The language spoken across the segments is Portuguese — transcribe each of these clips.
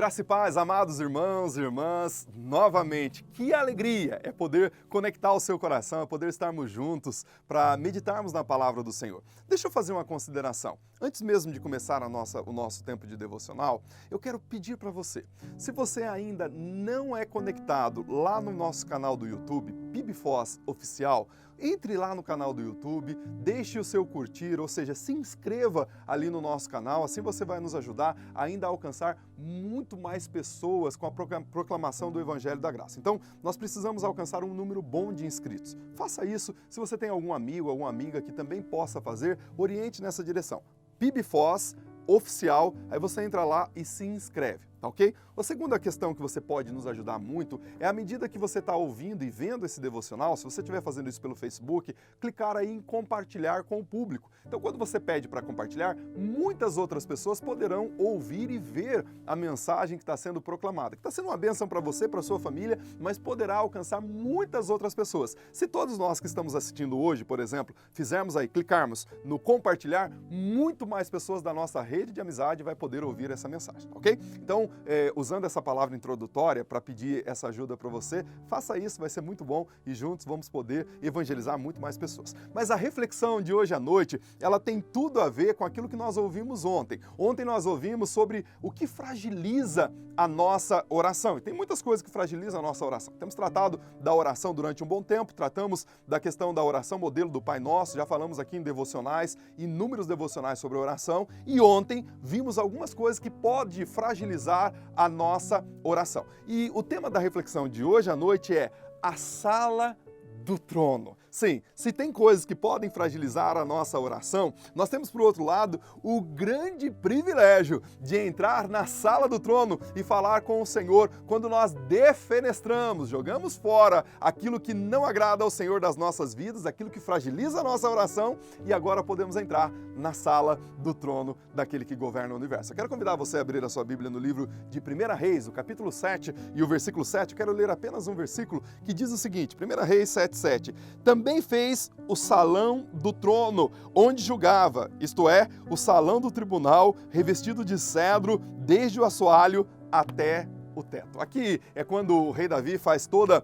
Graça e paz, amados irmãos e irmãs, novamente, que alegria é poder conectar o seu coração, é poder estarmos juntos para meditarmos na palavra do Senhor. Deixa eu fazer uma consideração. Antes mesmo de começar o nosso tempo de devocional, eu quero pedir para você, se você ainda não é conectado lá no nosso canal do YouTube, PIBFOS Oficial, entre lá no canal do YouTube, deixe o seu curtir, ou seja, se inscreva ali no nosso canal, assim você vai nos ajudar ainda a alcançar muito mais pessoas com a proclamação do Evangelho da Graça. Então, nós precisamos alcançar um número bom de inscritos. Faça isso, se você tem algum amigo, alguma amiga que também possa fazer, oriente nessa direção. PIBFOS Oficial, aí você entra lá e se inscreve, tá ok? A segunda questão que você pode nos ajudar muito é, à medida que você está ouvindo e vendo esse devocional, se você estiver fazendo isso pelo Facebook, clicar aí em compartilhar com o público. Então, quando você pede para compartilhar, muitas outras pessoas poderão ouvir e ver a mensagem que está sendo proclamada, que está sendo uma bênção para você, para sua família, mas poderá alcançar muitas outras pessoas. Se todos nós que estamos assistindo hoje, por exemplo, fizermos aí, clicarmos no compartilhar, muito mais pessoas da nossa rede de amizade vai poder ouvir essa mensagem, ok? Então, usando essa palavra introdutória para pedir essa ajuda para você, faça isso, vai ser muito bom e juntos vamos poder evangelizar muito mais pessoas. Mas a reflexão de hoje à noite, ela tem tudo a ver com aquilo que nós ouvimos ontem. Ontem nós ouvimos sobre o que fragiliza a nossa oração. E tem muitas coisas que fragilizam a nossa oração. Temos tratado da oração durante um bom tempo, tratamos da questão da oração modelo do Pai Nosso, já falamos aqui em devocionais, inúmeros devocionais sobre oração, e ontem vimos algumas coisas que podem fragilizar a nossa oração. E o tema da reflexão de hoje à noite é a sala do trono. Sim, se tem coisas que podem fragilizar a nossa oração, nós temos, por outro lado, o grande privilégio de entrar na sala do trono e falar com o Senhor quando nós defenestramos, jogamos fora aquilo que não agrada ao Senhor das nossas vidas, aquilo que fragiliza a nossa oração, e agora podemos entrar na sala do trono daquele que governa o universo. Eu quero convidar você a abrir a sua Bíblia no livro de 1 Reis, o capítulo 7 e o versículo 7. Eu quero ler apenas um versículo que diz o seguinte, 1 Reis 7:7. Também fez o salão do trono, onde julgava, isto é, o salão do tribunal, revestido de cedro, desde o assoalho até o teto. Aqui é quando o rei Davi faz toda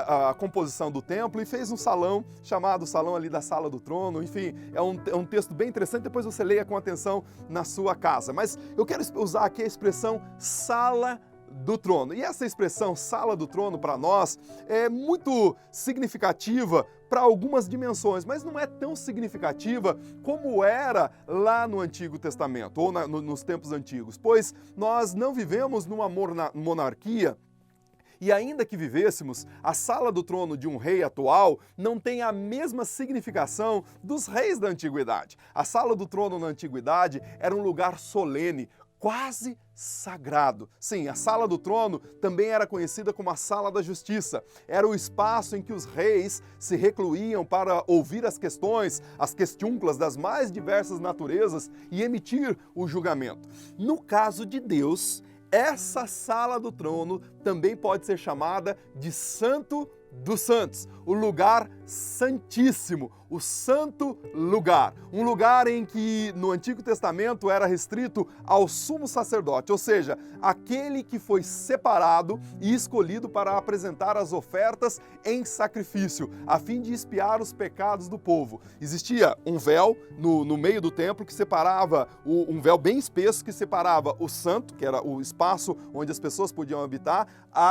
a composição do templo e fez um salão chamado salão ali da sala do trono. Enfim, é um texto bem interessante, depois você leia com atenção na sua casa. Mas eu quero usar aqui a expressão sala do trono. E essa expressão sala do trono para nós é muito significativa para algumas dimensões, mas não é tão significativa como era lá no Antigo Testamento ou nos tempos antigos, pois nós não vivemos numa monarquia. E ainda que vivêssemos, a sala do trono de um rei atual não tem a mesma significação dos reis da antiguidade. A sala do trono na antiguidade era um lugar solene, quase sagrado. Sim, a sala do trono também era conhecida como a sala da justiça. Era o espaço em que os reis se recluíam para ouvir as questões, as questiúnculas das mais diversas naturezas e emitir o julgamento. No caso de Deus, essa sala do trono também pode ser chamada de Santo dos Santos, o lugar santíssimo, o santo lugar. Um lugar em que no Antigo Testamento era restrito ao sumo sacerdote, ou seja, aquele que foi separado e escolhido para apresentar as ofertas em sacrifício, a fim de expiar os pecados do povo. Existia um véu no meio do templo que separava, um véu bem espesso que separava o santo, que era o espaço onde as pessoas podiam habitar,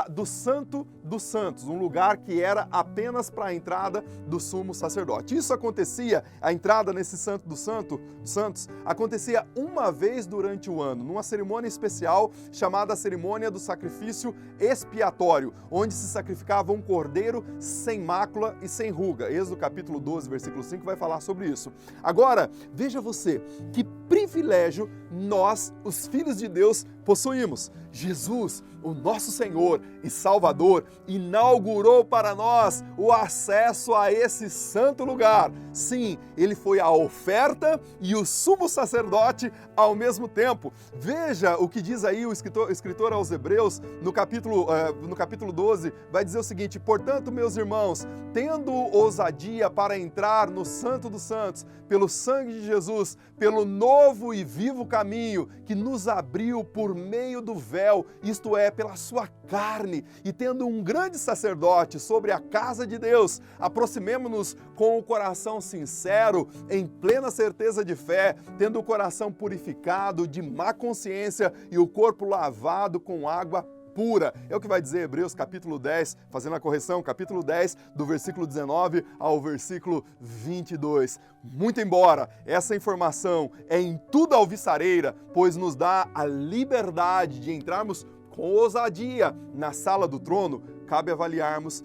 do santo dos santos, um lugar que era apenas para a entrada do sumo sacerdote. Isso acontecia, a entrada nesse santo dos santos, acontecia uma vez durante o ano, numa cerimônia especial chamada cerimônia do sacrifício expiatório, onde se sacrificava um cordeiro sem mácula e sem ruga. Êxodo capítulo 12, versículo 5 vai falar sobre isso. Agora, veja você, que privilégio nós, os filhos de Deus, possuímos. Jesus, o nosso Senhor e Salvador, inaugurou para nós o acesso a esse santo lugar. Sim, ele foi a oferta e o sumo sacerdote ao mesmo tempo. Veja o que diz aí o escritor aos Hebreus, no capítulo 12, vai dizer o seguinte: portanto, meus irmãos, tendo ousadia para entrar no Santo dos Santos, pelo sangue de Jesus, pelo novo novo e vivo caminho que nos abriu por meio do véu, isto é, pela sua carne, e tendo um grande sacerdote sobre a casa de Deus, aproximemo-nos com o coração sincero, em plena certeza de fé, tendo o coração purificado de má consciência e o corpo lavado com água pura. É o que vai dizer Hebreus capítulo 10, fazendo a correção, capítulo 10, do versículo 19 ao versículo 22. Muito embora essa informação é em tudo alvissareira, pois nos dá a liberdade de entrarmos com ousadia na sala do trono, cabe avaliarmos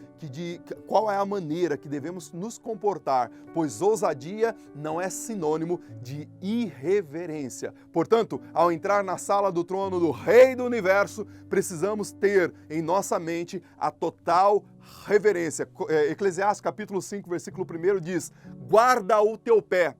qual é a maneira que devemos nos comportar, pois ousadia não é sinônimo de irreverência. Portanto, ao entrar na sala do trono do Rei do Universo, precisamos ter em nossa mente a total reverência. Eclesiastes capítulo 5, versículo 1 diz: guarda o teu pé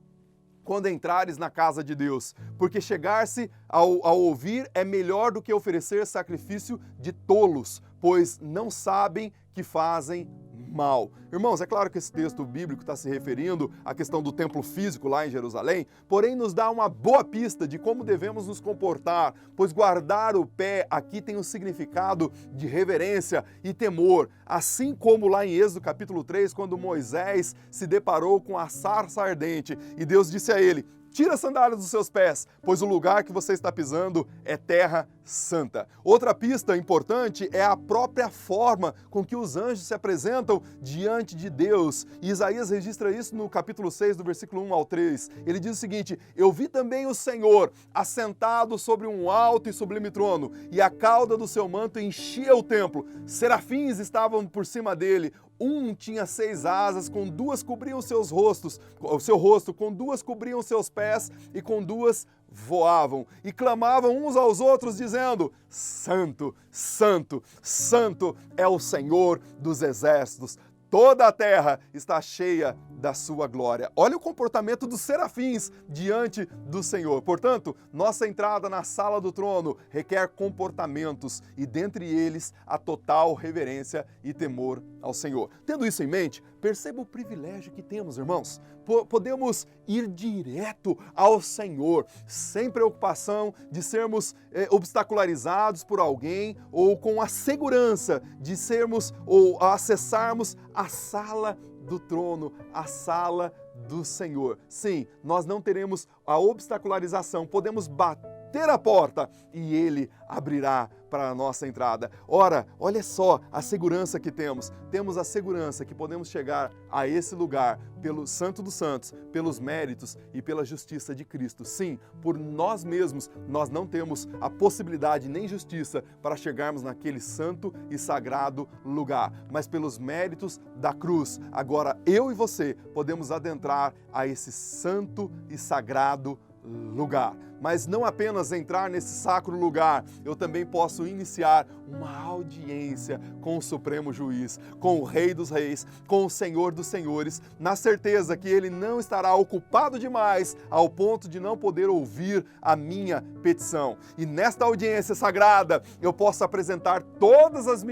quando entrares na casa de Deus, porque chegar-se ao ouvir é melhor do que oferecer sacrifício de tolos, pois não sabem que fazem mal. Irmãos, é claro que esse texto bíblico está se referindo à questão do templo físico lá em Jerusalém, porém nos dá uma boa pista de como devemos nos comportar, pois guardar o pé aqui tem um significado de reverência e temor, assim como lá em Êxodo capítulo 3, quando Moisés se deparou com a sarça ardente e Deus disse a ele: tira as sandálias dos seus pés, pois o lugar que você está pisando é terra santa. Outra pista importante é a própria forma com que os anjos se apresentam diante de Deus. E Isaías registra isso no capítulo 6, do versículo 1 ao 3. Ele diz o seguinte: eu vi também o Senhor assentado sobre um alto e sublime trono, e a cauda do seu manto enchia o templo. Serafins estavam por cima dele. Um tinha 6 asas, com 2 cobriam o seu rosto, com 2 cobriam seus pés e com 2 voavam. E clamavam uns aos outros, dizendo: Santo, Santo, Santo é o Senhor dos exércitos. Toda a terra está cheia da sua glória. Olha o comportamento dos serafins diante do Senhor. Portanto, nossa entrada na sala do trono requer comportamentos e dentre eles a total reverência e temor ao Senhor. Tendo isso em mente, perceba o privilégio que temos, irmãos. Podemos ir direto ao Senhor, sem preocupação de sermos obstacularizados por alguém ou com a segurança de sermos ou acessarmos a sala do trono, a sala do Senhor. Sim, nós não teremos a obstacularização, podemos bater a porta e Ele abrirá para a nossa entrada. Ora, olha só a segurança que temos. Temos a segurança que podemos chegar a esse lugar pelo Santo dos Santos, pelos méritos e pela justiça de Cristo. Sim, por nós mesmos, nós não temos a possibilidade nem justiça para chegarmos naquele santo e sagrado lugar, mas pelos méritos da cruz. Agora, eu e você podemos adentrar a esse santo e sagrado lugar. Mas não apenas entrar nesse sacro lugar, eu também posso iniciar uma audiência com o Supremo Juiz, com o Rei dos Reis, com o Senhor dos Senhores, na certeza que Ele não estará ocupado demais ao ponto de não poder ouvir a minha petição. E nesta audiência sagrada, eu posso apresentar todos os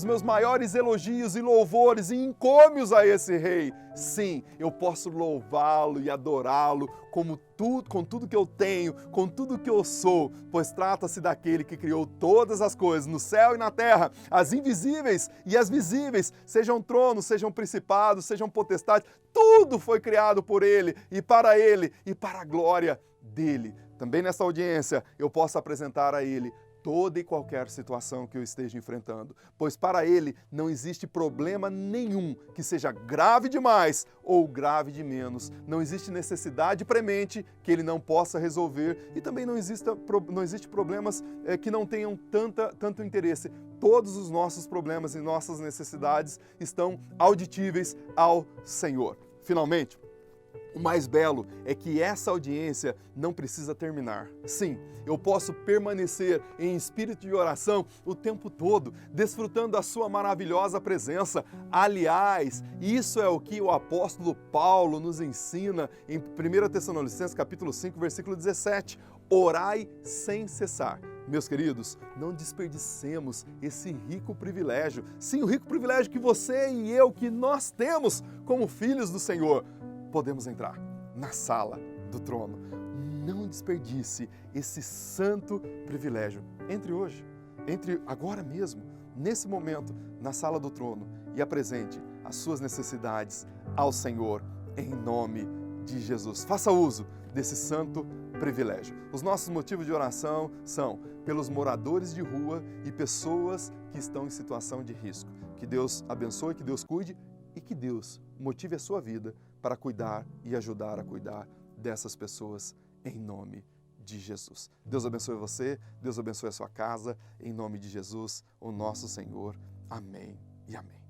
meus maiores elogios e louvores e encômios a esse Rei. Sim, eu posso louvá-lo e adorá-lo com tudo que eu tenho, com tudo que eu sou, pois trata-se daquele que criou todas as coisas, no céu e na terra, as invisíveis e as visíveis, sejam tronos, sejam principados, sejam potestades, tudo foi criado por Ele e para a glória dEle. Também nessa audiência eu posso apresentar a Ele toda e qualquer situação que eu esteja enfrentando, pois para Ele não existe problema nenhum que seja grave demais ou grave de menos. Não existe necessidade premente que Ele não possa resolver e também não existe problemas que não tenham tanto interesse. Todos os nossos problemas e nossas necessidades estão auditíveis ao Senhor. Finalmente, o mais belo é que essa audiência não precisa terminar. Sim, eu posso permanecer em espírito de oração o tempo todo, desfrutando da sua maravilhosa presença. Aliás, isso é o que o apóstolo Paulo nos ensina em 1 Tessalonicenses capítulo 5, versículo 17. Orai sem cessar. Meus queridos, não desperdicemos esse rico privilégio. Sim, o rico privilégio que você e eu, que nós temos como filhos do Senhor. Podemos entrar na sala do trono. não desperdice esse santo privilégio. Entre hoje, entre agora mesmo, nesse momento, na sala do trono e apresente as suas necessidades ao Senhor, em nome de Jesus. Faça uso desse santo privilégio. Os nossos motivos de oração são pelos moradores de rua e pessoas que estão em situação de risco. Que Deus abençoe, que Deus cuide e que Deus motive a sua vida para cuidar e ajudar a cuidar dessas pessoas em nome de Jesus. Deus abençoe você, Deus abençoe a sua casa, em nome de Jesus, o nosso Senhor. Amém e amém.